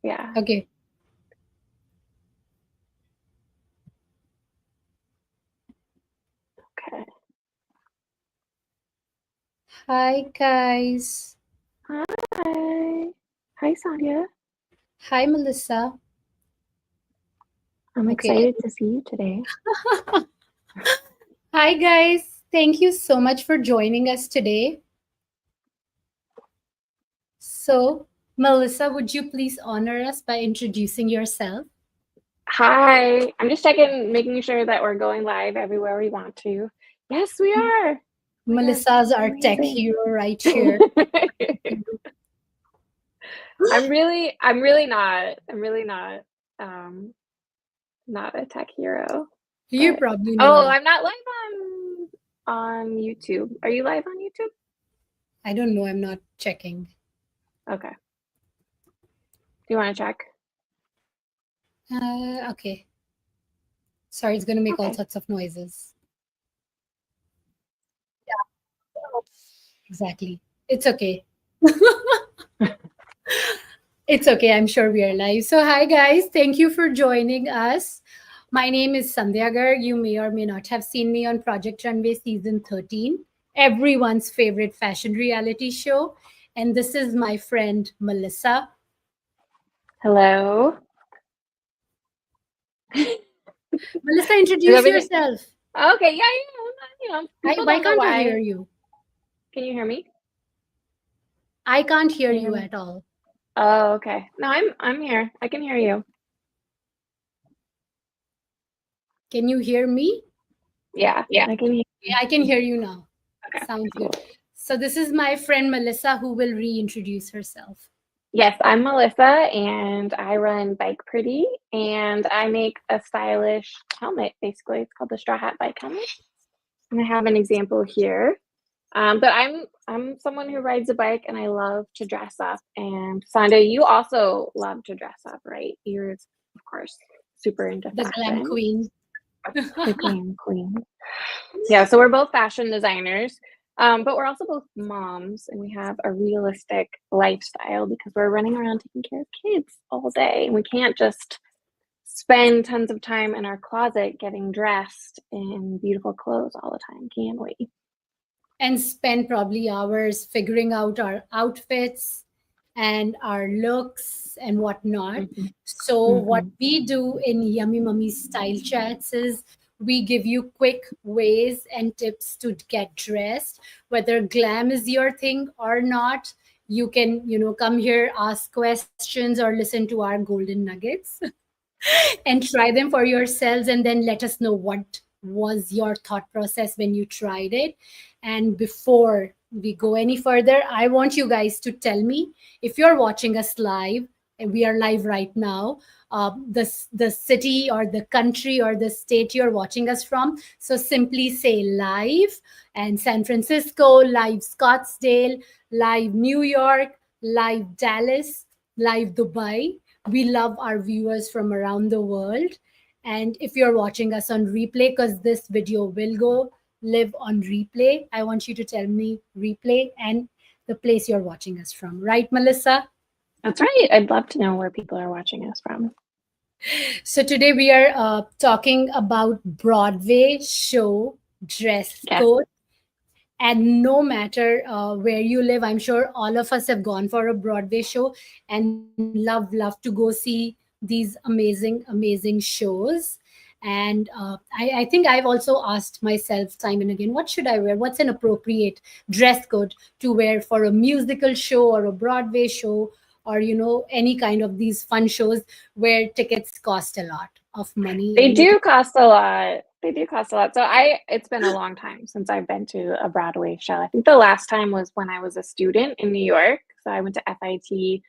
Yeah. Okay. Okay. Hi, guys. Hi. Hi, Sandhya. Hi, Melissa. I'm Okay. excited to see you today. Hi, guys. Thank you so much for joining us today. So, Melissa, would you please honor us by introducing yourself? Hi. I'm just checking, making sure that we're going live everywhere we want to. Yes, we are. Oh my gosh, Melissa's our tech amazing. hero right here. I'm really not a tech hero. You're But probably oh, not. I'm not live on YouTube. Are you live on YouTube? I don't know. I'm not checking. Okay. Do you want to check? Okay. Sorry, it's going to make all Okay. sorts of noises. Exactly. It's okay. It's okay. I'm sure we are live. So, hi guys. Thank you for joining us. My name is Sandhya Garg. You may or may not have seen me on Project Runway season 13, everyone's favorite fashion reality show. And this is my friend Melissa. Hello. Melissa, Is introduce everything yourself. okay? Yeah, people Why don't know can't I hear why. you? Can you hear me? I can't hear Can you hear you me? at all. Oh, okay. No, I'm here. I can hear you. Can you hear me? Yeah, I can hear Yeah, you. I can hear you now. Okay, Sounds cool. good. So, this is my friend Melissa who will reintroduce herself. Yes, I'm Melissa and I run Bike Pretty and I make a stylish helmet, basically. It's called the Straw Hat Bike Helmet. And I have an example here. But I'm someone who rides a bike and I love to dress up. And Sandhya, you also love to dress up, right? You're of course super into The glam fashion. queen. The glam queen. Yeah, so we're both fashion designers, but we're also both moms, and we have a realistic lifestyle because we're running around taking care of kids all day, and we can't just spend tons of time in our closet getting dressed in beautiful clothes all the time, can we? And spend probably hours figuring out our outfits and our looks and whatnot. Mm-hmm. So, what Mm-hmm. we do in Yummy Mummy Style Chats is we give you quick ways and tips to get dressed, whether glam is your thing or not. You can, come here, ask questions, or listen to our golden nuggets and try them for yourselves and then let us know what was your thought process when you tried it. And before we go any further, I want you guys to tell me if you're watching us live, and we are live right now, the city or the country or the state you're watching us from. So simply say live, and San Francisco, live Scottsdale, live New York, live Dallas, live Dubai. We love our viewers from around the world. And if you're watching us on replay, because this video will go live on replay, I want you to tell me replay and the place you're watching us from. Right, Melissa? That's right. I'd love to know where people are watching us from. So today we are talking about Broadway show dress Yes. code. And no matter where you live, I'm sure all of us have gone for a Broadway show and love to go see these amazing shows. And I think I've also asked myself time and again, what should I wear? What's an appropriate dress code to wear for a musical show or a Broadway show, or any kind of these fun shows where tickets cost a lot of money? They And it do cost a lot. They do cost a lot. So it's been a long time since I've been to a Broadway show. I think the last time was when I was a student in New York. So I went to FIT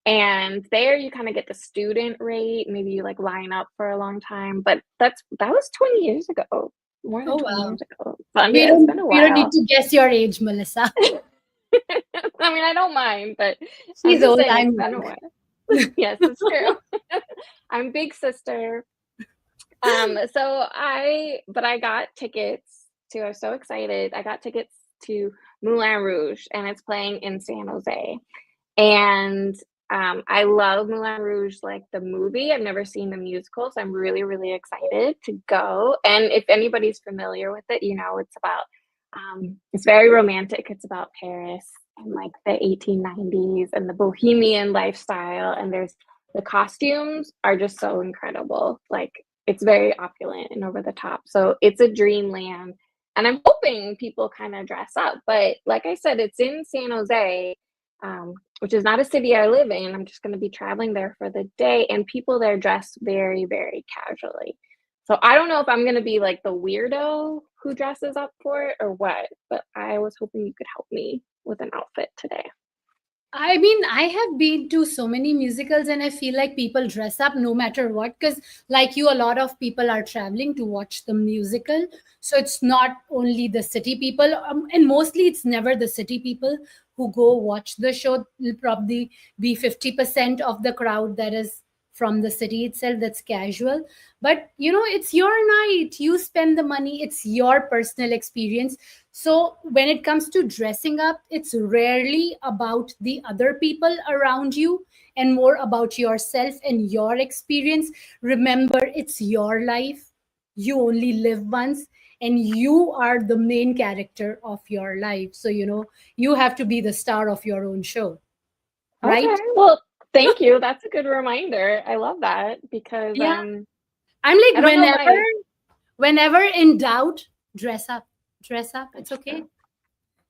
and there you kind of get the student rate. Maybe you like line up for a long time, but that was 20 years ago, more than oh 20 wow, years ago. we Sandhya, it's don't been a we don't need while. to guess your age, Melissa. I mean, I don't mind, but I'm She's just old, saying it's I'm been a young. while. Yes, it's true. I'm big sister. But I got tickets to, I was so excited. I got tickets to Moulin Rouge and it's playing in San Jose. And I love Moulin Rouge, like the movie. I've never seen the musical, so I'm really, really excited to go. And if anybody's familiar with it, it's about it's very romantic. It's about Paris and like the 1890s and the bohemian lifestyle. And the costumes are just so incredible. Like it's very opulent and over the top. So it's a dreamland. And I'm hoping people kind of dress up. But like I said, it's in San Jose, which is not a city I live in. I'm just going to be traveling there for the day, and people there dress very, very casually. So I don't know if I'm going to be like the weirdo who dresses up for it or what, but I was hoping you could help me with an outfit today. I mean, I have been to so many musicals and I feel like people dress up no matter what. Because, like you, a lot of people are traveling to watch the musical. So it's not only the city people, and mostly it's never the city people who go watch the show. Will probably be 50% of the crowd that is from the city itself, that's casual. But it's your night, you spend the money, it's your personal experience. So when it comes to dressing up, it's rarely about the other people around you and more about yourself and your experience. Remember, it's your life. You only live once and you are the main character of your life. So, you have to be the star of your own show, Okay. right? Well, thank you. That's a good reminder. I love that because Yeah. I'm like, I don't know my whenever in doubt, dress up. Dress up. It's that's okay. true.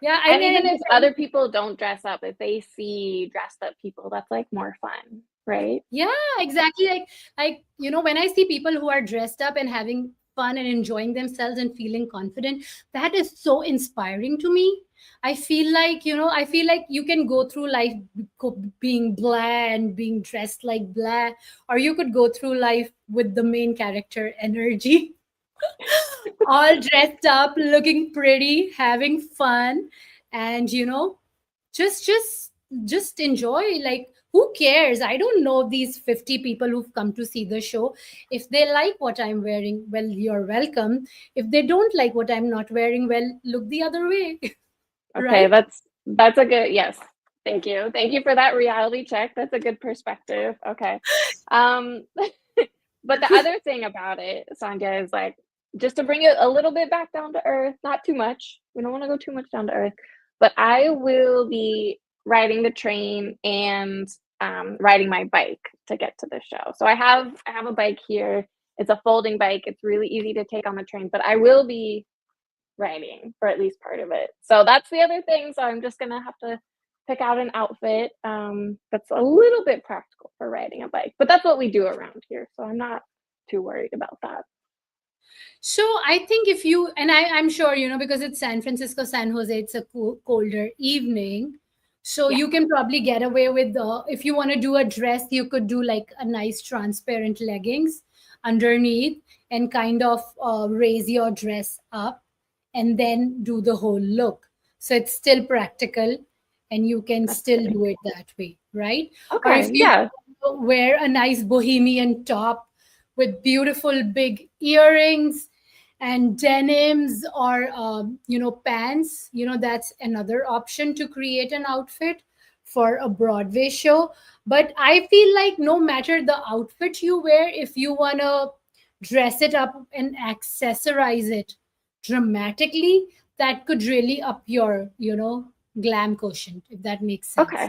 Yeah, And even if other people don't dress up, if they see dressed up people, that's like more fun, right? yeah, exactly. Like when I see people who are dressed up and having fun and enjoying themselves and feeling confident, that is so inspiring to me. I feel like you can go through life being blah and being dressed like blah, or you could go through life with the main character energy, all dressed up, looking pretty, having fun, and just enjoy. Like, who cares? I don't know these 50 people who've come to see the show. If they like what I'm wearing, well, you're welcome. If they don't like what I'm not wearing, well, look the other way. Okay, Right? that's a good yes. Thank you. Thank you for that reality check. That's a good perspective. Okay. Um, but the other thing about it, Sandhya, is like just to bring it a little bit back down to earth, not too much. We don't want to go too much down to earth, but I will be riding the train and riding my bike to get to the show. So I have a bike here. It's a folding bike. It's really easy to take on the train, but I will be writing for at least part of it. So that's the other thing. So I'm just gonna have to pick out an outfit that's a little bit practical for riding a bike. But that's what we do around here, so I'm not too worried about that. So I think if you and I'm sure because it's San Francisco, San Jose, it's a colder evening, so Yeah. you can probably get away with if you want to do a dress, you could do like a nice transparent leggings underneath and kind of raise your dress up and then do the whole look. So it's still practical and you can That's still good. do it that way, right? Or if Okay. you Yeah. wear a nice bohemian top with beautiful big earrings and denims or pants, that's another option to create an outfit for a Broadway show. But I feel like no matter the outfit you wear, if you want to dress it up and accessorize it dramatically, that could really up your glam quotient, if that makes sense. Okay.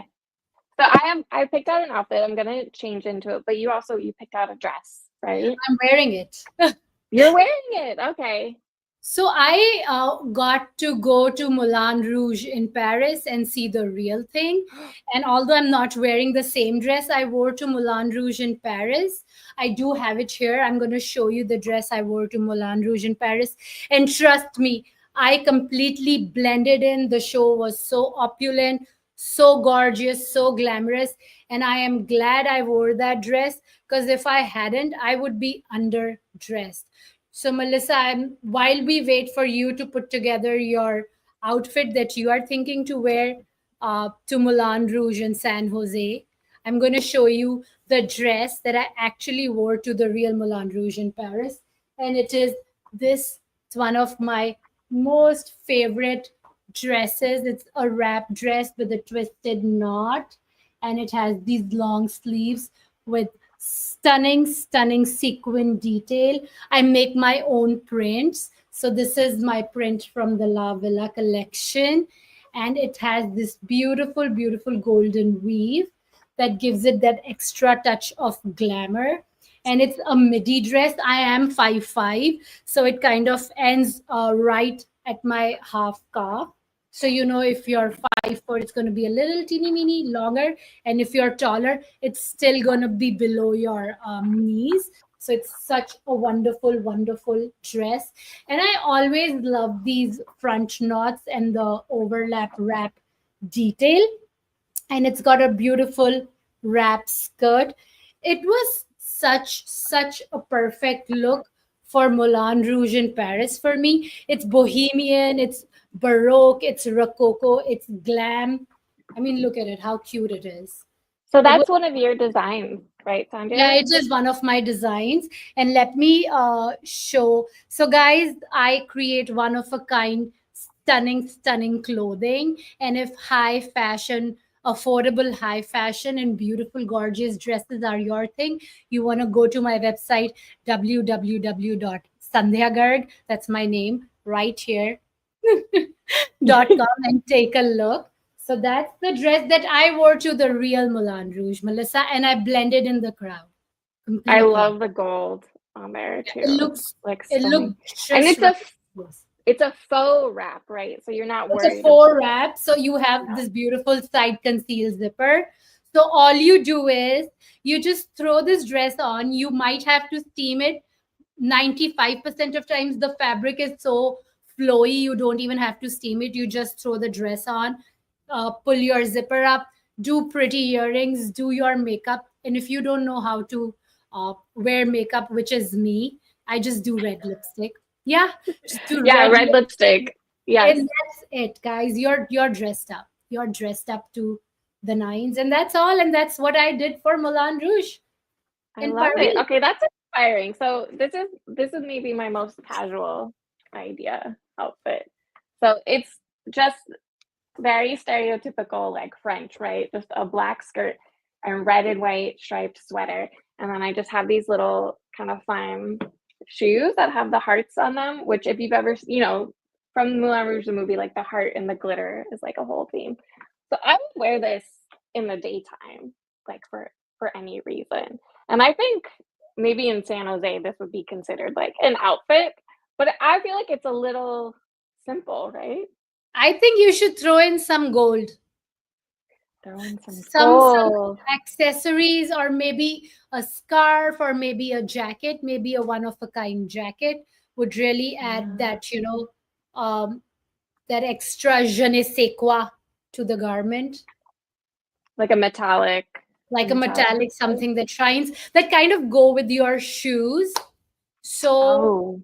So I picked out an outfit. I'm gonna change into it, but you picked out a dress, right? I'm wearing it. You're wearing it. Okay. So I got to go to Moulin Rouge in Paris and see the real thing. And although I'm not wearing the same dress I wore to Moulin Rouge in Paris, I do have it here. I'm going to show you the dress I wore to Moulin Rouge in Paris. And trust me, I completely blended in. The show was so opulent, so gorgeous, so glamorous. And I am glad I wore that dress, because if I hadn't, I would be underdressed. So, Melissa, while we wait for you to put together your outfit that you are thinking to wear to Moulin Rouge in San Jose, I'm going to show you the dress that I actually wore to the real Moulin Rouge in Paris. And it is this. It's one of my most favorite dresses. It's a wrap dress with a twisted knot. and it has these long sleeves with stunning sequin detail. I make my own prints. So this is my print from the La Villa collection, and it has this beautiful golden weave that gives it that extra touch of glamour. And it's a midi dress. I am 5'5", so it kind of ends right at my half calf. So if you're 5'4", it's going to be a little teeny weeny longer, and if you're taller, it's still going to be below your knees. So it's such a wonderful dress, and I always love these front knots and the overlap wrap detail, and it's got a beautiful wrap skirt. It was such a perfect look for Moulin Rouge in Paris for me. It's bohemian, it's baroque, it's rococo, it's glam. I mean, look at it, how cute it is. So It was, that's one of your designs, right, yeah, Sandhya? it is one of my designs. And let me show. So, guys, I create one of a kind, stunning clothing. And if high fashion, affordable high fashion, and beautiful, gorgeous dresses are your thing, you want to go to my website, www.sandhyagarg. That's my name right here. .com, and take a look. So that's the dress that I wore to the real Moulin Rouge, Melissa, and I blended in the crowd I completely. love the gold on there It too. looks Like it stunning. looked And just right. Yes. it's a faux wrap, right? So you're not It's a worried about four wrap, so you have yeah. this beautiful side conceal zipper. So all you do is you just throw this dress on. You might have to steam it. 95% of times the fabric is so flowy, you don't even have to steam it. You just throw the dress on, pull your zipper up, do pretty earrings, do your makeup. And if you don't know how to wear makeup, which is me, I just do red lipstick. Yeah, just do Yeah, red red lipstick, lipstick. Yes. and that's it, guys. You're dressed up. You're dressed up to the nines, and that's all. And that's what I did for Moulin Rouge I in love it. Paris. Okay, that's inspiring. So this is maybe my most casual idea outfit. So it's just very stereotypical like French, right? Just a black skirt and red and white striped sweater. And then I just have these little kind of fun shoes that have the hearts on them, which if you've ever, from Moulin Rouge, the movie, like the heart and the glitter is like a whole theme. So I would wear this in the daytime, like for any reason. And I think maybe in San Jose this would be considered like an outfit, but I feel like it's a little simple, right? I think you should throw in some gold, Throw in some some gold. accessories, or maybe a scarf, or maybe a jacket, maybe a one of a kind jacket would really add Yeah. that um, that extra je ne sais quoi to the garment, Like like a a metallic metallic crystal. something that shines, that kind of go with your shoes. So Oh,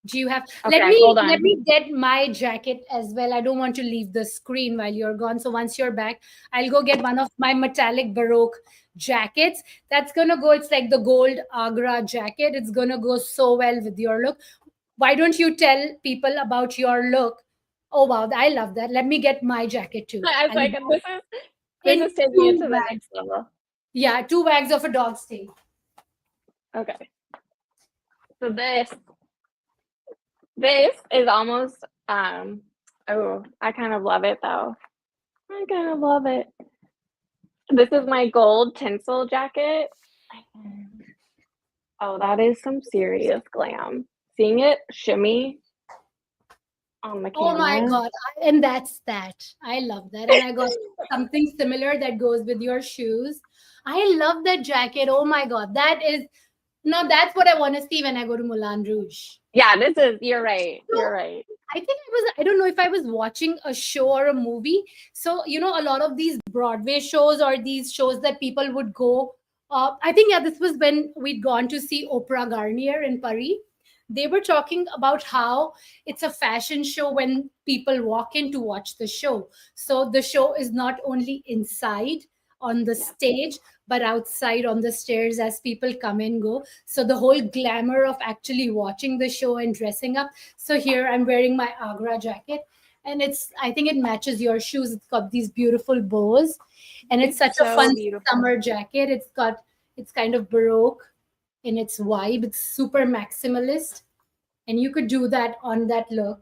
do you have, okay, hold let on. me get my jacket as well. I don't want to leave the screen while you're gone. So once you're back, I'll go get one of my metallic baroque jackets. That's gonna go, it's like the gold Agra jacket. It's gonna go so well with your look. Why don't you tell people about your look? Oh wow, I love that. Let me get my jacket too. I was I'll like, go this in is taking it two to the bags. next level. Yeah, two bags of a dog's tail. Okay. So this is almost oh, I kind of love it though. I kind of love it. This is my gold tinsel jacket. Oh, that is some serious glam. Seeing it shimmy on the Oh my camera. God. And that's that. I love that. And I got something similar that goes with your shoes. I love that jacket. Oh my God. That is, now that's what I want to see when I go to Moulin Rouge. Yeah, you're right. You're So right. I think I don't know if I was watching a show or a movie. So, a lot of these Broadway shows or these shows that people would go. I think, yeah, this was when we'd gone to see Oprah Garnier in Paris. They were talking about how it's a fashion show when people walk in to watch the show. So the show is not only inside on the Yeah. stage, but outside on the stairs as people come and go. So the whole glamour of actually watching the show and dressing up. So here I'm wearing my Agra jacket. And I think it matches your shoes. It's got these beautiful bows, and it's It's such a so fun beautiful. summer jacket. It's kind of baroque in its vibe. It's super maximalist, and you could do that on that look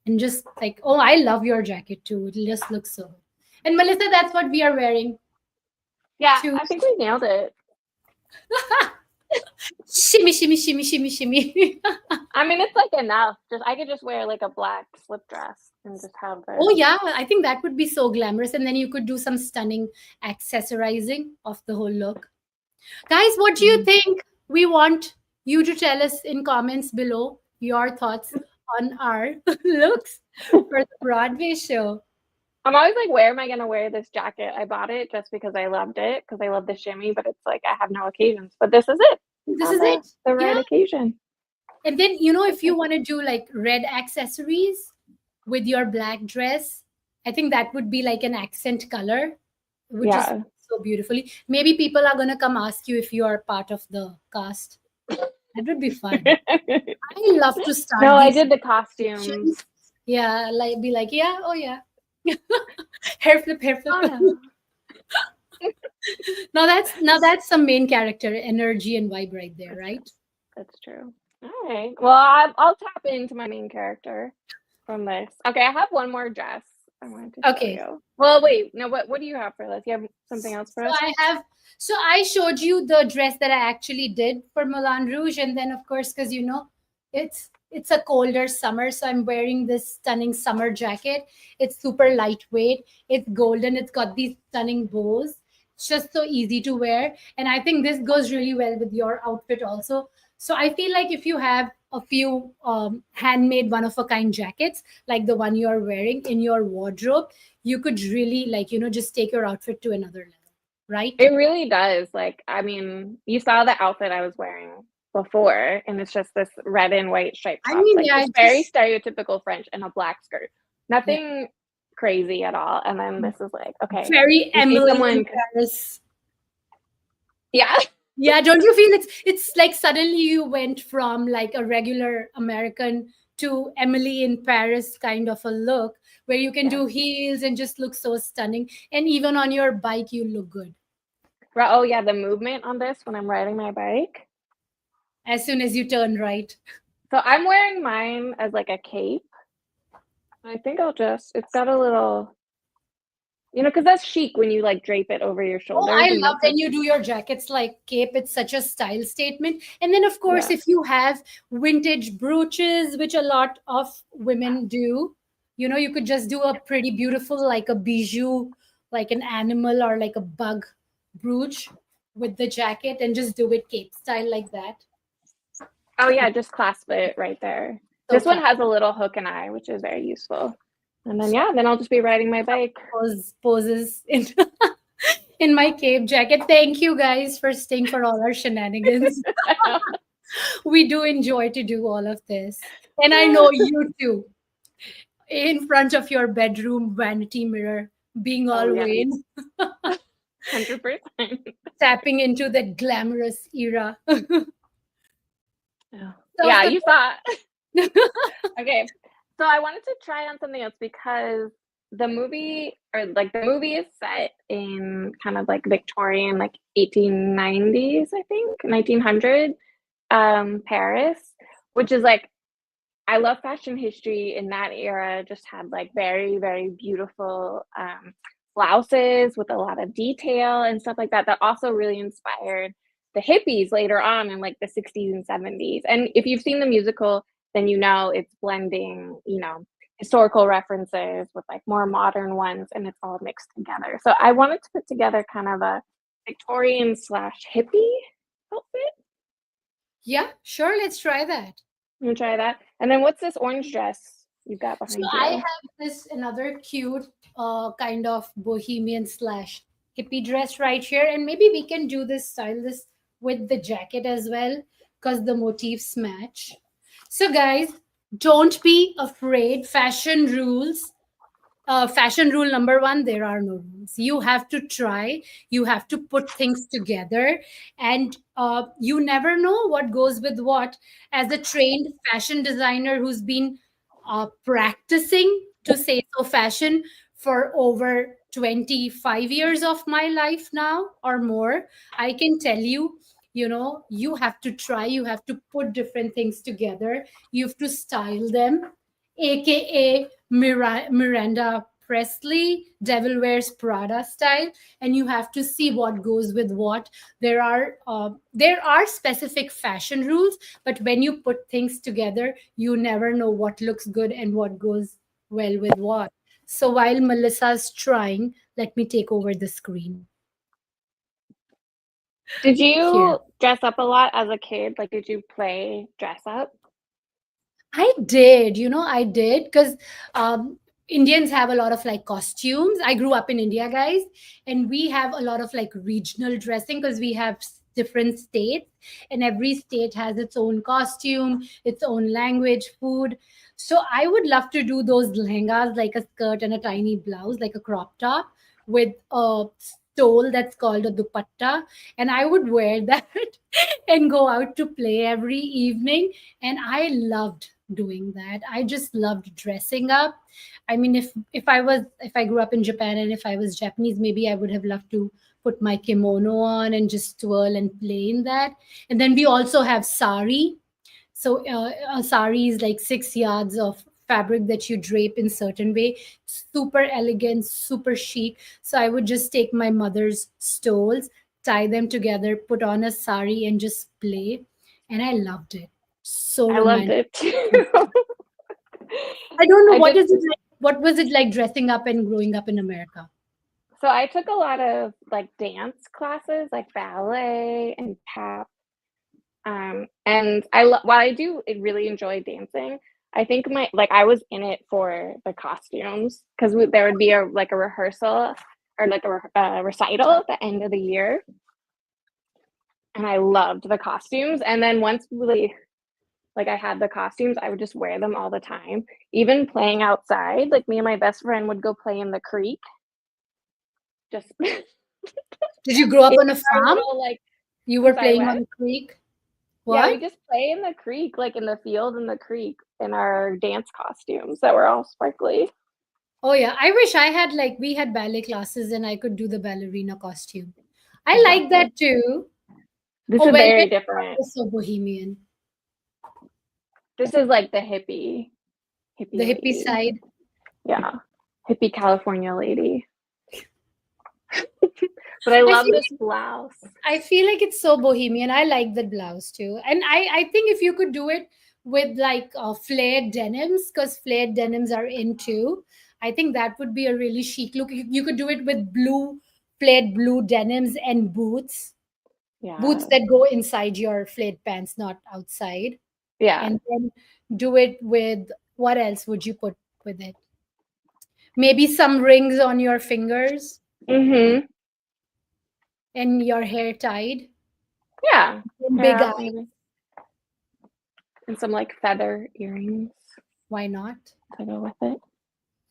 and just like, oh, I love your jacket too. It just looks so good. And Melissa, that's what we are wearing Yeah, too. I think we nailed it. Shimmy, shimmy, shimmy, shimmy, shimmy. I mean, it's like enough. Just I could just wear like a black slip dress and just have Oh this. yeah, I think that would be so glamorous, and then you could do some stunning accessorizing of the whole look. Guys, what do you Mhm. think? We want you to tell us in comments below your thoughts on our looks for the Broadway show. I'm always like, where am I gonna wear this jacket? I bought it just because I loved it, because I love the shimmy, but it's like I have no occasions. But this is it. We This found is it. the Yeah. right occasion. And then, if you want to do like red accessories with your black dress, I think that would be like an accent color. It would just Yeah. look so beautifully. Maybe people are going to come ask you if you are part of the cast. That would be fun. I love to start No, I these did the costumes. conversations. Yeah, like be like, yeah, oh yeah. Hair flip, hair flip. Oh, no. Now that's some main character energy and vibe right there, right? That's true. All right. Well, I'll tap into my main character from this. Okay, I have one more dress I wanted to show Okay. you. Well, wait. No, what do you have for this? You have something else for So us? I showed you the dress that I actually did for Moulin Rouge, and then of course, because it's a colder summer, so I'm wearing this stunning summer jacket. It's super lightweight. It's golden. It's got these stunning bows. It's just so easy to wear, and I think this goes really well with your outfit also. So I feel like if you have a few handmade one of a kind jackets like the one you are wearing in your wardrobe, you could really like just take your outfit to another level, right? It really does. Like, I mean, you saw the outfit I was wearing before, and it's just this red and white striped I top, mean, like yeah, just very stereotypical French and a black skirt. yeah, Nothing crazy at all. And then this is like, okay, very you see Emily in someone, Paris. yeah, Yeah, don't you feel it's like suddenly you went from like a regular American to Emily in Paris kind of a look where you can yeah. do heels and just look so stunning, and even on your bike you look good Oh, yeah, the movement on this when I'm riding my bike. as soon as you turn right. So I'm wearing mine as like a cape. I think it's got a little, because that's chic when you like drape it over your Oh, shoulders I and love makes when it, you do your jackets like cape. It's such a style statement. And then, of course, yeah. if you have vintage brooches, which a lot of women do, you could just do a pretty beautiful, like a bijou, like an animal or like a bug brooch with the jacket and just do it cape style like that. Oh yeah, just clasp it right there. So This one class. has a little hook and eye, which is very useful. And then I'll just be riding my bike. Poses in, in my cape jacket. Thank you guys for staying for all our shenanigans. We do enjoy to do all of this. And I know you too, in front of your bedroom vanity mirror, being Oh all yeah, vain, 100%. tapping into that glamorous era. So Yeah, for you saw it. Okay, so I wanted to try on something else because the movie is set in kind of like Victorian, like 1890s, I think, 1900, Paris, which is like I love fashion history in that era, just had like very, very beautiful blouses with a lot of detail and stuff like that, that also really inspired the hippies later on in like the 60s and 70s. And if you've seen the musical, then it's blending, historical references with like more modern ones, and it's all mixed together. So I wanted to put together kind of a Victorian slash hippie outfit. yeah, sure, let's try that. You try that. And then what's this orange dress you've got So behind I you? have this another cute kind of bohemian slash hippie dress right here, and maybe we can do this with the jacket as well because the motifs match. So guys, don't be afraid. Fashion rule number one: there are no rules. You have to try, you have to put things together, and you never know what goes with what. As a trained fashion designer who's been practicing to say so, fashion for over 25 years of my life now or more. I can tell you, you have to try, you have to put different things together, you have to style them, aka Miranda Presley, Devil Wears Prada style, and you have to see what goes with what. There are specific fashion rules, but when you put things together, you never know what looks good and what goes well with what. So while Melissa's trying, let me take over the screen Did here. you dress up a lot as a kid? Like, did you play dress up? I did because Indians have a lot of like costumes. I grew up in India, guys, and we have a lot of like regional dressing because we have different states, and every state has its own costume, its own language, food. So I would love to do those lehengas, like a skirt and a tiny blouse, like a crop top with a stole that's called a dupatta, and I would wear that and go out to play every evening, and I loved doing that. I just loved dressing up. I mean, if I grew up in Japan and if I was Japanese, maybe I would have loved to put my kimono on and just twirl and play in that. And then we also have sari. So a sari is like 6 yards of fabric that you drape in certain way, super elegant, super chic. So I would just take my mother's stoles, tie them together, put on a sari, and just play. And I loved it. So I loved romantic. it too. I don't know I what did. is it like. What was it like dressing up and growing up in America? So I took a lot of like dance classes, like ballet and tap. And while I do really enjoy dancing, I think I was in it for the costumes because there would be a rehearsal or like a recital at the end of the year, and I loved the costumes. And then once really like I had the costumes, I would just wear them all the time. Even playing outside, like me and my best friend would go play in the creek. Just Did you grow up in on a our farm? little like You I'm were sorry, playing what? on a creek? Yeah, we What? just play in the creek, like in the field in the creek in our dance costumes that were all sparkly. Oh yeah, I wish I had like we had ballet classes and I could do the ballerina costume. I like Exactly. that too. This Oh is well, very maybe different. that was so bohemian. This is like the hippie The hippie lady. side. Yeah. Hippie California lady. But I I love feel this blouse. I feel like it's so bohemian. I like that blouse too. And I think if you could do it with like flared denims, because flared denims are in too, I think that would be a really chic look. You could do it with flared blue denims and boots Yeah. that go inside your flared pants, not outside. Yeah. And then do it with what else would you put with it? Maybe some rings on your fingers Mm-hmm. and your hair tied Yeah. and Hair big up eyes. maybe. And some like feather earrings Why not? to go with it.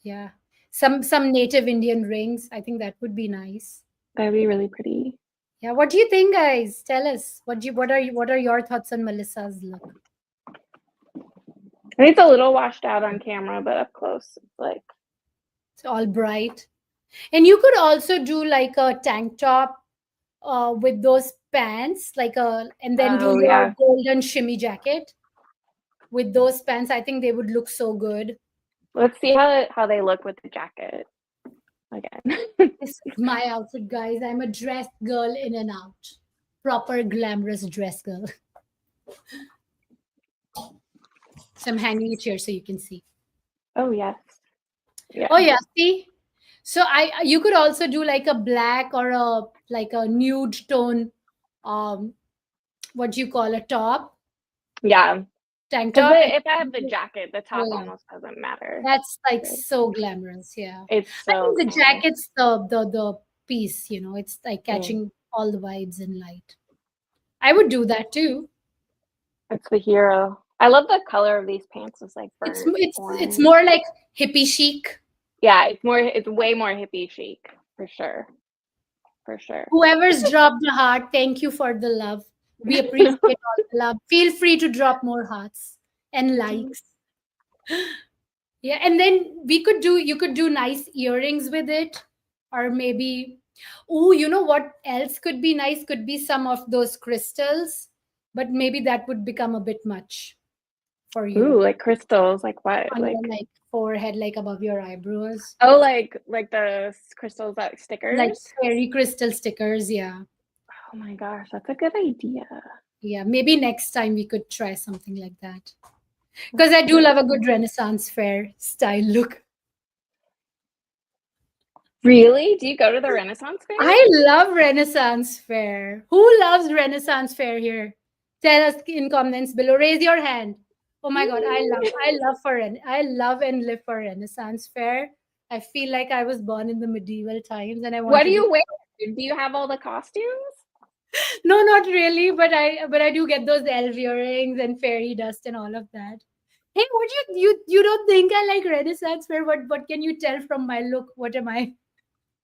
Yeah. Some native Indian rings. I think that would be nice. That'd be really pretty. Yeah. What do you think, guys? Tell us. What are your thoughts on Melissa's look? And it's a little washed out on camera, but up close, it's like It's all bright. And you could also do like a tank top with those pants, and then do oh your yeah. golden shimmy jacket with those pants. I think they would look so good. Let's see how they look with the jacket again. This is my outfit, guys. I'm a dressed girl in and out. Proper glamorous dress girl. So I'm hanging it here so you can see. Oh yes. Yeah. Oh yeah, see. So you could also do like a black or a nude tone, um, what do you call a top, Yeah. tank Because top. if I have the jacket, the Oh top yeah, almost doesn't matter. that's like so glamorous. Yeah, It's I so think the glamorous. jacket's the piece. It's like Yeah. catching all the vibes and light. I would do that too. It's the hero. I love the color of these pants. It's like It's burnt it's orange. more like hippie chic. Yeah, it's way more hippie chic for sure. For sure. Whoever's dropped a heart, thank you for the love. We appreciate all the love. Feel free to drop more hearts and likes. Yeah, and then you could do nice earrings with it, or maybe, oh, you know what else could be nice? Could be some of those crystals, but maybe that would become a bit much for Ooh, you like crystals, like what? on your Like like forehead, like above your eyebrows, oh, like the crystals that like stickers. fairy crystal stickers. Yeah, Oh my gosh, that's a good idea. yeah. Maybe next time we could try something like that Let's because I do do love it. a good Renaissance fair style look. Really? Do you go to the Renaissance fair? I love Renaissance Fair. Who loves Renaissance Fair here? Tell us in comments below. Raise your hand. Oh my god, Me. I love and live for Renaissance Fair. I feel like I was born in the medieval times and I want What to do be. you wear? Do you have all the costumes? No, not really, but I do get those elf earrings and fairy dust and all of that. Hey, what you don't think I like Renaissance Fair? What can you tell from my look? What am I?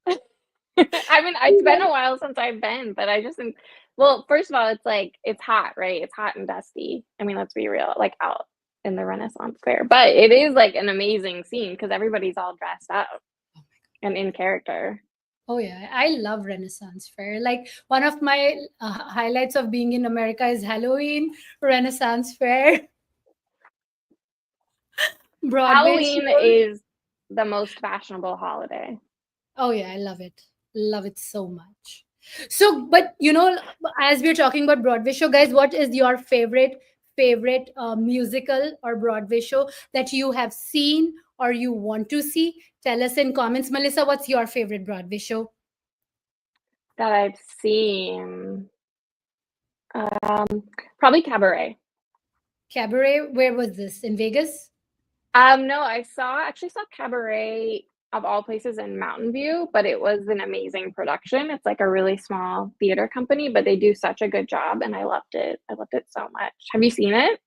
I mean, it's been a while since I've been, but I just think, well, first of all, it's like it's hot, right? It's hot and dusty. I mean, let's be real, like out in the Renaissance fair. But it is like an amazing scene because everybody's all dressed up and in character. Oh yeah, I love Renaissance Fair. Like one of my highlights of being in America is Halloween, Renaissance Fair, Broadway Halloween shows. is the most fashionable holiday. Oh yeah, I love it so much. So, but you know, as we're talking about Broadway show, guys, what is your favorite musical or Broadway show that you have seen or you want to see? Tell us in comments. Melissa, what's your favorite Broadway show? That I've seen. Um, Probably Cabaret. Cabaret. Where was this? In Vegas? No, I actually saw Cabaret of all places in Mountain View, but it was an amazing production. It's like a really small theater company, but they do such a good job and I loved it. I loved it so much. Have you seen it?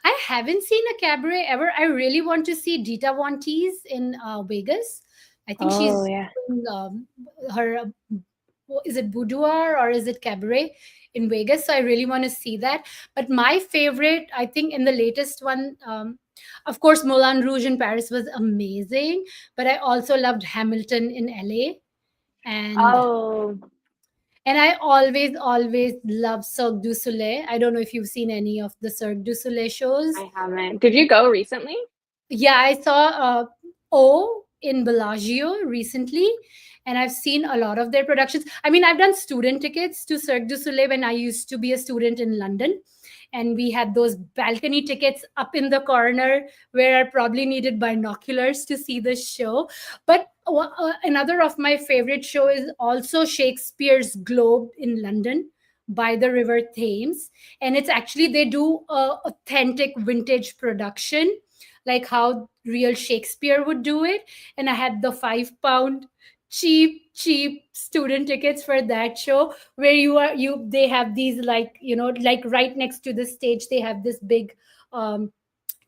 I haven't seen a cabaret ever. I really want to see Dita Von Teese in Vegas. I think Oh she's yeah. doing her is it boudoir or is it cabaret in Vegas? So I really want to see that. But my favorite, I think, in the latest one, of course, Moulin Rouge in Paris was amazing. But I also loved Hamilton in LA, and Oh, I always love Cirque du Soleil. I don't know if you've seen any of the Cirque du Soleil shows. I haven't. Did you go recently? Yeah, I saw O in Bellagio recently, and I've seen a lot of their productions. I mean, I've done student tickets to Cirque du Soleil when I used to be a student in London, and we had those balcony tickets up in the corner where I probably needed binoculars to see the show. But another of my favorite show is also Shakespeare's Globe in London by the River Thames, and it's actually they do a authentic vintage production like how real Shakespeare would do it. And I had the £5 cheap student tickets for that show where they have these like, you know, like right next to the stage, they have this big um,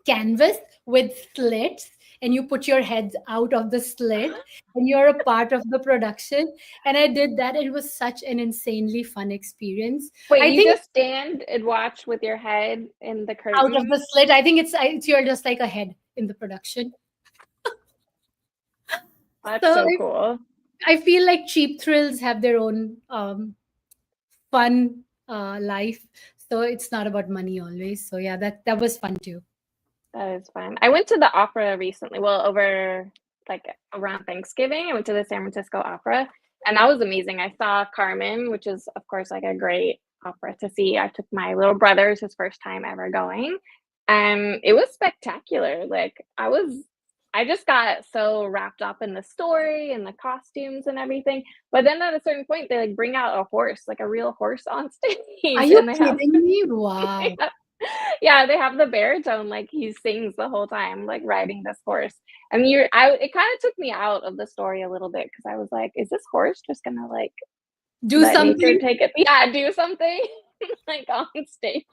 canvas with slits and you put your heads out of the slit and you're a part of the production. And I did that. It was such an insanely fun experience. Wait, I you think just stand and watch with your head in the out of the curtain? slit, I think it's you're just like a head in the production. That's So so cool. I feel like cheap thrills have their own fun life. So it's not about money always. So yeah, that was fun too. That is fun. I went to the opera recently. Well, over like around Thanksgiving, I went to the San Francisco Opera, and that was amazing. I saw Carmen, which is of course like a great opera to see. I took my little brother's his first time ever going, and it was spectacular. I just got so wrapped up in the story and the costumes and everything. But then at a certain point, they like bring out a horse, like a real horse on Are stage, you and they have kidding me? Wow. yeah, they have the baritone, like, he sings the whole time, like, riding this horse, and it kinda took me out of the story a little bit because I was like, "Is this horse just gonna, like, Do let nature something. take it?" Yeah, do something, like, on stage.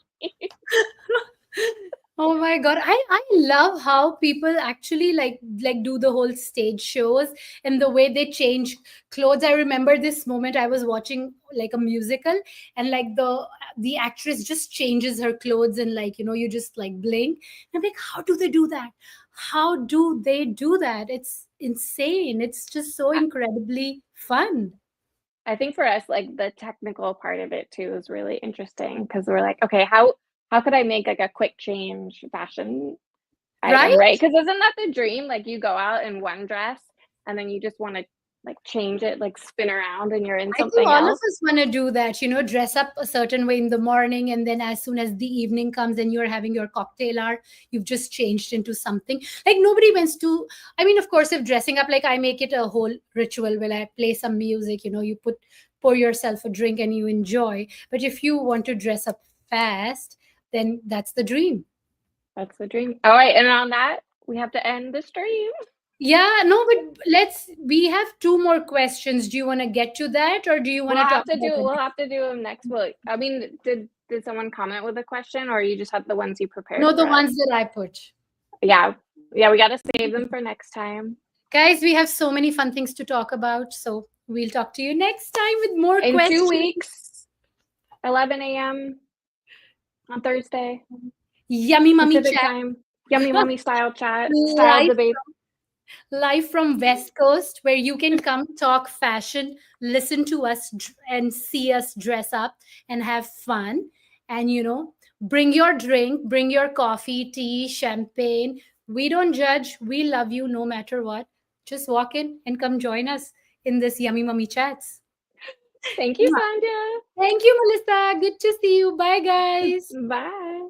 Oh my god, I love how people actually like do the whole stage shows and the way they change clothes. I remember this moment I was watching like a musical and like the actress just changes her clothes and like, you know, you just like blink. I'm like, how do they do that? How do they do that? It's insane. It's just so I incredibly fun. I think for us, like the technical part of it too is really interesting because we're like, okay, how could I make like a quick change fashion item, Right? right? Because isn't that the dream? Like you go out in one dress and then you just want to like change it, like spin around and you're in I think something all of else. us want to do that, dress up a certain way in the morning, and then as soon as the evening comes and you're having your cocktail hour, you've just changed into something. Like nobody wants to. I mean, of course, if dressing up, like I make it a whole ritual where I play some music, you pour yourself a drink and you enjoy. But if you want to dress up fast, then that's the dream. That's the dream. All right, and on that, we have to end the stream. Yeah, no, but we have two more questions. Do you want to get to that, or do you want to talk about the We'll next? have to do them next week. I mean, did someone comment with a question or you just have the ones you prepared No, for the us? ones that I put. Yeah. Yeah, we got to save them for next time. Guys, we have so many fun things to talk about. So we'll talk to you next time with more In two questions. weeks, 11 a.m. on Thursday, Yummy Mummy Pacific Chat time. Yummy Mummy style chat, style live, debate. live from West Coast, where you can come talk fashion, listen to us, and see us dress up and have fun. And, bring your drink, bring your coffee, tea, champagne. We don't judge. We love you no matter what. Just walk in and come join us in this Yummy Mummy Chats. Thank you, Sandhya. Thank you, Melissa. Good to see you. Bye, guys. Bye.